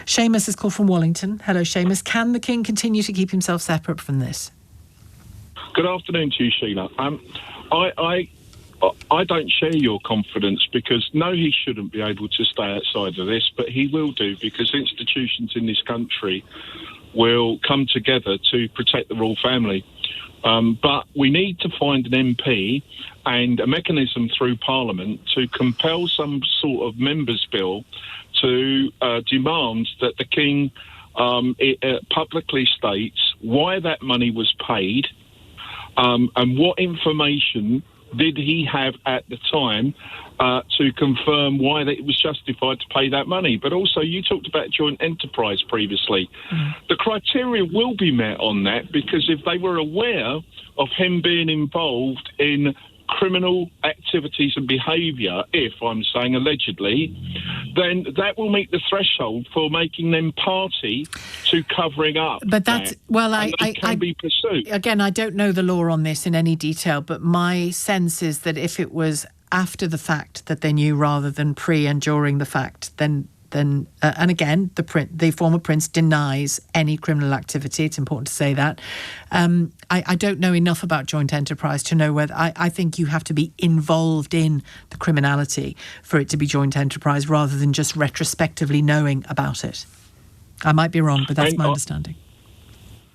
Seamus is called from Wallington. Hello, Seamus. Can the King continue to keep himself separate from this? Good afternoon to you, Sheila. I don't share your confidence because, no, he shouldn't be able to stay outside of this, but he will do because institutions in this country will come together to protect the royal family. But we need to find an MP and a mechanism through Parliament to compel some sort of members' bill to demand that the King publicly states why that money was paid and what information did he have at the time to confirm why that it was justified to pay that money. But also, you talked about joint enterprise previously. The criteria will be met on that because if they were aware of him being involved in criminal activities and behaviour, if I'm saying allegedly, then that will meet the threshold for making them party to covering up. But that's, that can be pursued. Again, I don't know the law on this in any detail, but my sense is that if it was after the fact that they knew rather than pre and during the fact, then and again, the former prince denies any criminal activity. It's important to say that. I don't know enough about joint enterprise to know whether... I think you have to be involved in the criminality for it to be joint enterprise rather than just retrospectively knowing about it. I might be wrong, but that's my understanding.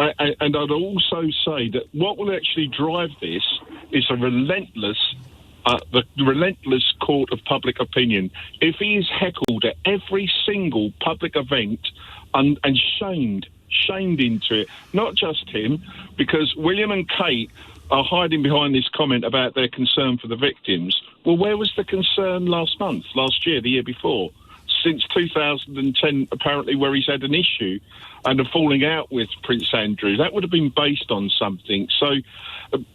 And I'd also say that what will actually drive this is a relentless court of public opinion. If he is heckled at every single public event and shamed into it, not just him, because William and Kate are hiding behind this comment about their concern for the victims. Well, where was the concern last year, the year before? Since 2010, apparently, where he's had an issue and a falling out with Prince Andrew. That would have been based on something. So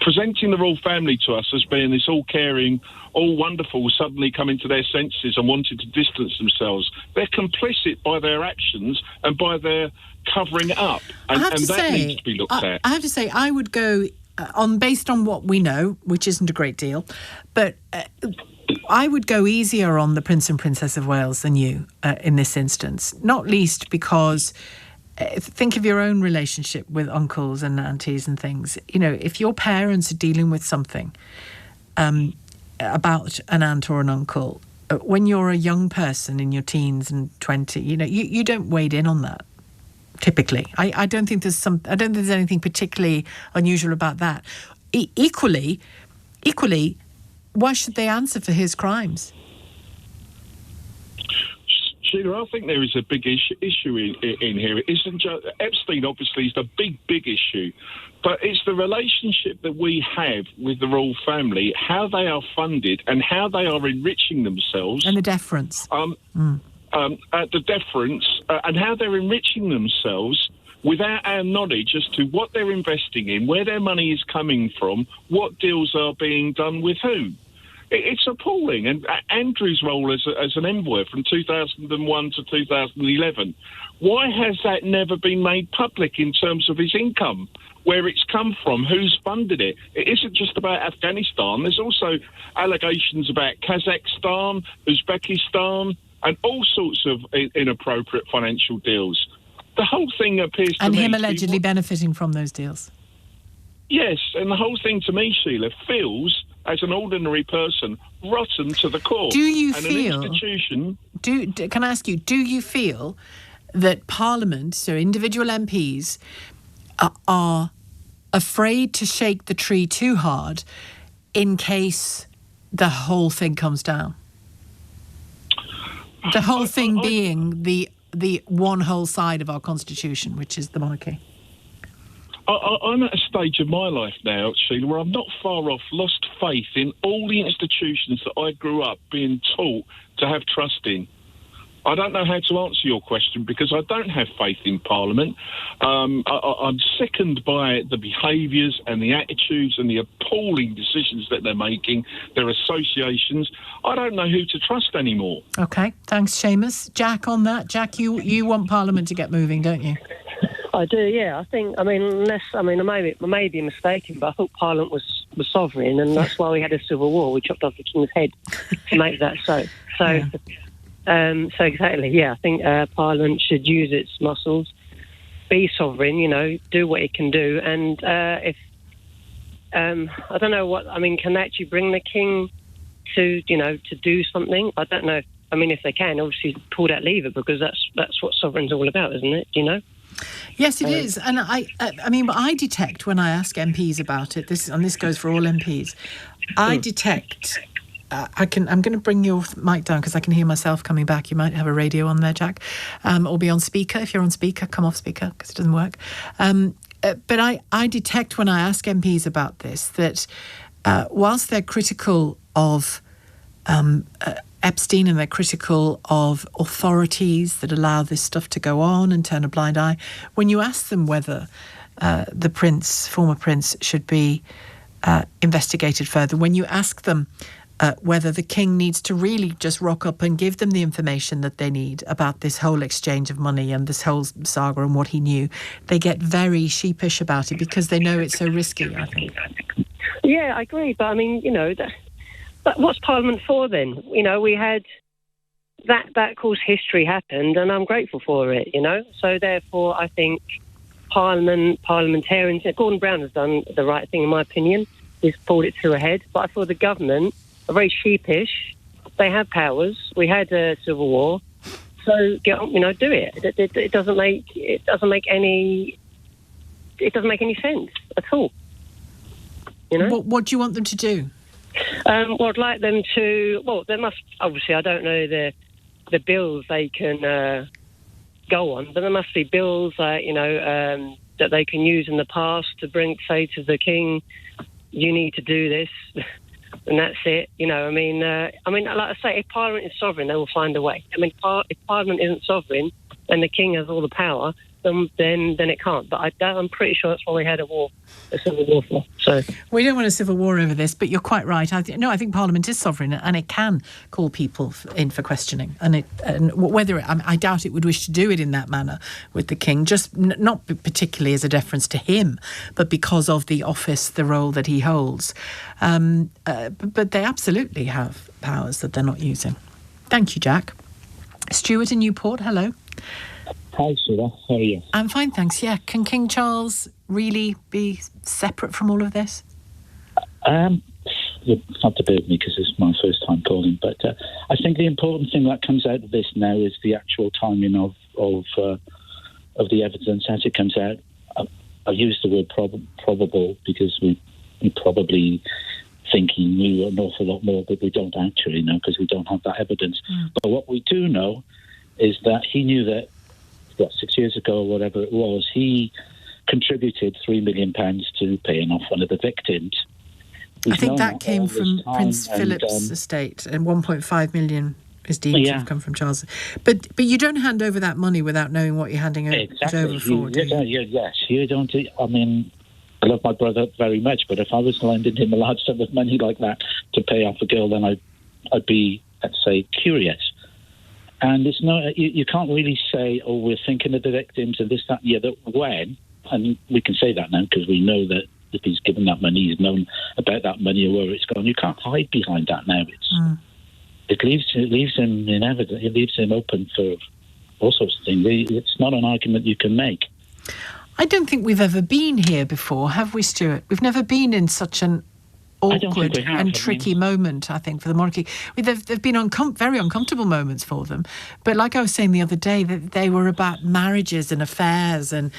presenting the royal family to us as being this all-caring, all wonderful, suddenly coming to their senses and wanting to distance themselves, they're complicit by their actions and by their covering it up. And that needs to be looked at. I have to say, I would go, based on what we know, which isn't a great deal, but... I would go easier on the Prince and Princess of Wales than you in this instance, not least because think of your own relationship with uncles and aunties and things. You know, if your parents are dealing with something about an aunt or an uncle, when you're a young person in your teens and 20, you know, you don't wade in on that. Typically, I don't think there's anything particularly unusual about that. Equally. Why should they answer for his crimes? Sheila, I think there is a big issue in here. It isn't just Epstein, obviously, is the big issue, but it's the relationship that we have with the royal family, how they are funded and how they are enriching themselves. And the deference. The deference and how they're enriching themselves without our knowledge as to what they're investing in, where their money is coming from, what deals are being done with who. It's appalling. And Andrew's role as an envoy from 2001 to 2011, why has that never been made public in terms of his income, where it's come from, who's funded it? It isn't just about Afghanistan. There's also allegations about Kazakhstan, Uzbekistan, and all sorts of inappropriate financial deals. The whole thing appears to me... And him allegedly benefiting from those deals. Yes, and the whole thing to me, Sheila, feels, as an ordinary person, rotten to the core. Do you and feel... an institution... Can I ask you, do you feel that Parliament, so individual MPs, are afraid to shake the tree too hard in case the whole thing comes down? The whole thing being the one whole side of our constitution, which is the monarchy. I'm at a stage of my life now, Sheila, where I'm not far off lost faith in all the institutions that I grew up being taught to have trust in. I don't know how to answer your question because I don't have faith in Parliament. I'm sickened by the behaviours and the attitudes and the appalling decisions that they're making, their associations. I don't know who to trust anymore. OK, thanks, Seamus. Jack, on that. Jack, you want Parliament to get moving, don't you? I do, yeah. I may be mistaken, but I thought Parliament was sovereign, and that's why we had a civil war. We chopped off the king's head to make that so. So, So exactly, yeah. I think Parliament should use its muscles, be sovereign, do what it can do, and if I don't know can they actually bring the king to do something? I don't know. If they can, obviously pull that lever, because that's what sovereign's all about, isn't it? Do you know? Yes, it is. And I detect when I ask MPs about it. This goes for all MPs. I detect. I'm going to bring your mic down because I can hear myself coming back. You might have a radio on there, Jack, or be on speaker. If you're on speaker, come off speaker because it doesn't work. But I detect when I ask MPs about this that whilst they're critical of Epstein and they're critical of authorities that allow this stuff to go on and turn a blind eye, when you ask them whether the former prince, should be investigated further, when you ask them whether the king needs to really just rock up and give them the information that they need about this whole exchange of money and this whole saga and what he knew, they get very sheepish about it because they know it's so risky, I think. Yeah, I agree. But, but what's Parliament for then? We had that, of course, history happened, and I'm grateful for it, So, therefore, I think parliamentarians, Gordon Brown has done the right thing, in my opinion. He's pulled it to a head. But I feel the government are very sheepish. They have powers. We had a civil war, so get on, do it. It doesn't make any sense at all. What do you want them to do? I'd like them to. Well, there must obviously. I don't know the bills they can go on, but there must be bills that they can use in the past to say to the king, you need to do this. And that's it, like I say, if Parliament is sovereign, they will find a way. If Parliament isn't sovereign and the king has all the power, then it can't. But I'm pretty sure that's why we had a civil war for. So we don't want a civil war over this, but you're quite right. I think Parliament is sovereign and it can call people in for questioning. And I doubt it would wish to do it in that manner with the king, just not particularly as a deference to him, but because of the office, the role that he holds. But they absolutely have powers that they're not using. Thank you, Jack. Stuart in Newport, hello. Hi, Sarah. How are you? I'm fine, thanks. Yeah. Can King Charles really be separate from all of this? You'll have to bear with me because it's my first time calling, but I think the important thing that comes out of this now is the actual timing of the evidence as it comes out. I use the word probable because we probably think he knew an awful lot more, but we don't actually know because we don't have that evidence. But what we do know is that he knew that 6 years ago or whatever it was, he contributed £3 million to paying off one of the victims. I think that came from Prince Philip's estate, and 1.5 million is deemed to have come from Charles. But you don't hand over that money without knowing what you're handing it over for, do you? Yes, you don't. I love my brother very much, but if I was lending him a large sum of money like that to pay off a girl, then I'd be, let's say, curious. And it's not, you can't really say, we're thinking of the victims and this, that, and the other, when, and we can say that now because we know that if he's given that money, he's known about that money or where it's gone. You can't hide behind that now. It leaves him in evidence. It leaves him open for all sorts of things. It's not an argument you can make. I don't think we've ever been here before, have we, Stuart? We've never been in such an awkward and tricky moment, I think, for the monarchy. They've been very uncomfortable moments for them. But like I was saying the other day, that they were about marriages and affairs and,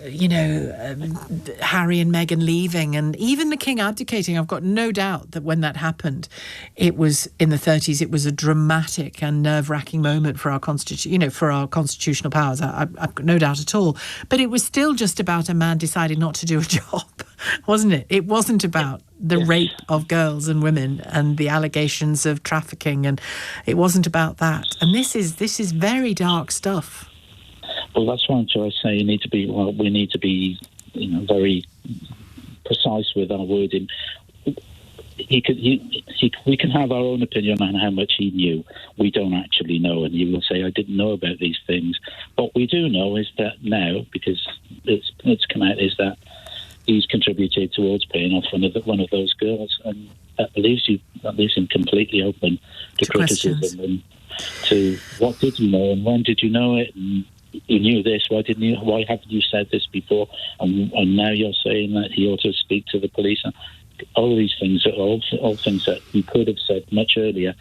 Harry and Meghan leaving and even the king abdicating. I've got no doubt that when that happened, it was in the 30s, it was a dramatic and nerve-wracking moment for our for our constitutional powers. I've got no doubt at all. But it was still just about a man deciding not to do a job, wasn't it? It wasn't about the rape of girls and women and the allegations of trafficking, and it wasn't about that. And this is very dark stuff. Well, that's why I say we need to be very precise with our wording. We can have our own opinion on how much he knew. We don't actually know, and you will say, I didn't know about these things. What we do know is that now, because it's come out, is that he's contributed towards paying off one of those girls, and that leaves him completely open to criticism. to what did you know and when did you know it, and you knew this, why haven't you said this before, and now you're saying that he ought to speak to the police. And all these things are all things that he could have said much earlier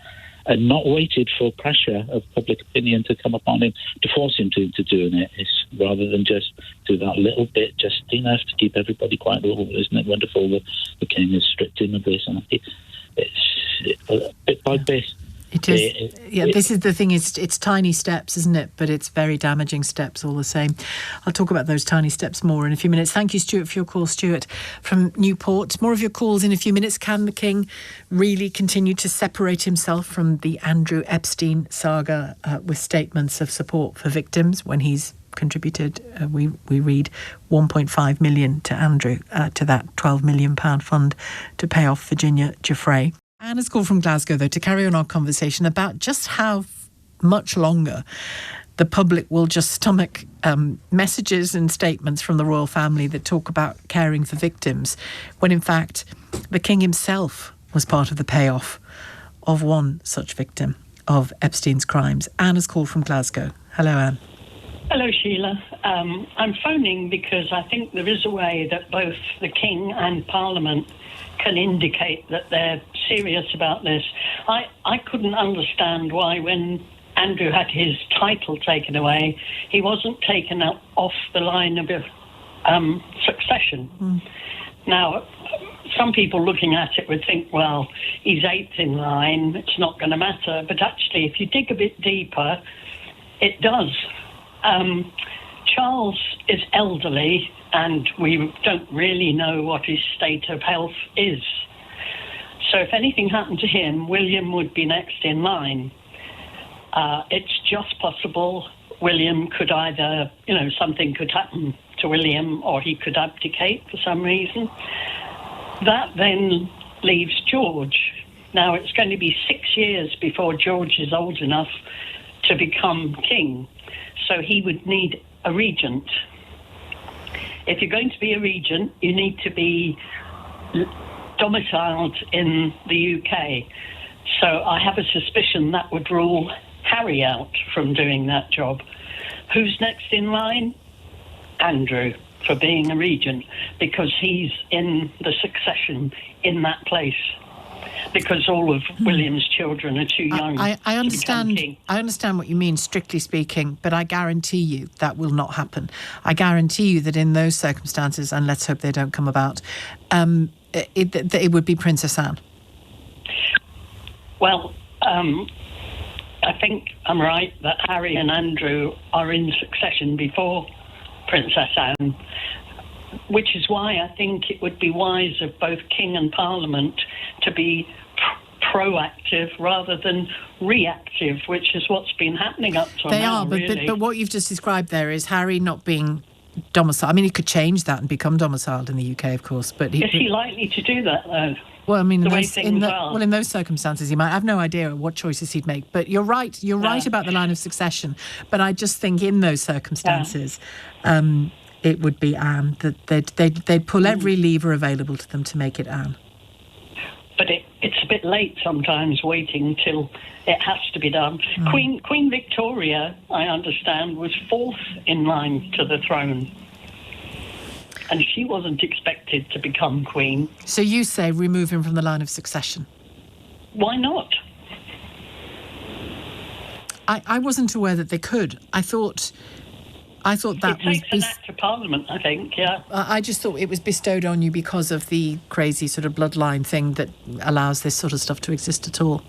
and not waited for pressure of public opinion to come upon him to force him to doing it. It's rather than just do that little bit, just enough to keep everybody quiet. Oh, isn't it wonderful that the king has stripped him of this? And it's bit by bit. It is. This is the thing. It's tiny steps, isn't it? But it's very damaging steps all the same. I'll talk about those tiny steps more in a few minutes. Thank you, Stuart, for your call. Stuart from Newport. More of your calls in a few minutes. Can the king really continue to separate himself from the Andrew Epstein saga with statements of support for victims when he's contributed, we read, 1.5 million to Andrew, to that £12 million fund to pay off Virginia Giuffre? Anna's called from Glasgow, though, to carry on our conversation about just how much longer the public will just stomach messages and statements from the royal family that talk about caring for victims, when in fact the king himself was part of the payoff of one such victim of Epstein's crimes. Anna's called from Glasgow. Hello, Anne. Hello, Sheila. I'm phoning because I think there is a way that both the King and Parliament can indicate that they're serious about this. I couldn't understand why when Andrew had his title taken away, he wasn't taken off the line of succession. Now, some people looking at it would think, well, he's eighth in line, it's not going to matter. But actually, if you dig a bit deeper, it does. Charles is elderly and we don't really know what his state of health is. So if anything happened to him, William would be next in line. It's just possible William could either, something could happen to William or he could abdicate for some reason. That then leaves George. Now it's going to be 6 years before George is old enough to become king. So he would need a regent. If you're going to be a regent, you need to be domiciled in the UK. So I have a suspicion that would rule Harry out from doing that job. Who's next in line? Andrew, for being a regent, because he's in the succession in that place. Because all of William's children are too young. I understand. I understand what you mean, strictly speaking, but I guarantee you that will not happen. I guarantee you that in those circumstances, and let's hope they don't come about, it would be Princess Anne. Well, I think I'm right that Harry and Andrew are in succession before Princess Anne, which is why I think it would be wise of both King and Parliament to be proactive rather than reactive, which is what's been happening up to now. They are, but what you've just described there is Harry not being domiciled. I mean, he could change that and become domiciled in the UK, of course. But is he likely to do that, though? Well, I mean, in those circumstances, he might. I have no idea what choices he'd make. But you're right. You're right about the line of succession. But I just think in those circumstances, it would be Anne. That they'd pull every lever available to them to make it Anne. But it's a bit late sometimes waiting till it has to be done. Queen Victoria, I understand, was fourth in line to the throne. And she wasn't expected to become queen. So you say remove him from the line of succession? Why not? I wasn't aware that they could. I thought that it takes an act of Parliament, I think, yeah. I just thought it was bestowed on you because of the crazy sort of bloodline thing that allows this sort of stuff to exist at all.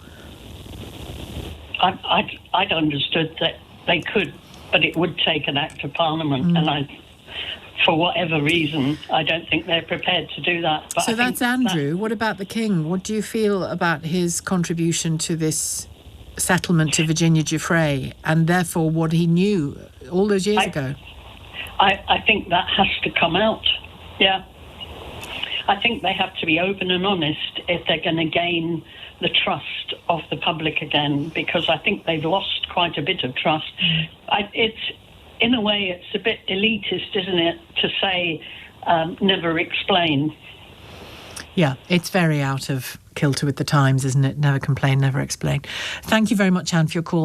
I'd understood that they could, but it would take an act of Parliament, and for whatever reason, I don't think they're prepared to do that. But so that's Andrew. What about the King? What do you feel about his contribution to this settlement to Virginia Giuffre, and therefore what he knew all those years ago? I think that has to come out, yeah. I think they have to be open and honest if they're going to gain the trust of the public again, because I think they've lost quite a bit of trust. In a way, it's a bit elitist, isn't it, to say never explain. Yeah, it's very out of kilter with the times, isn't it? Never complain, never explain. Thank you very much, Anne, for your call.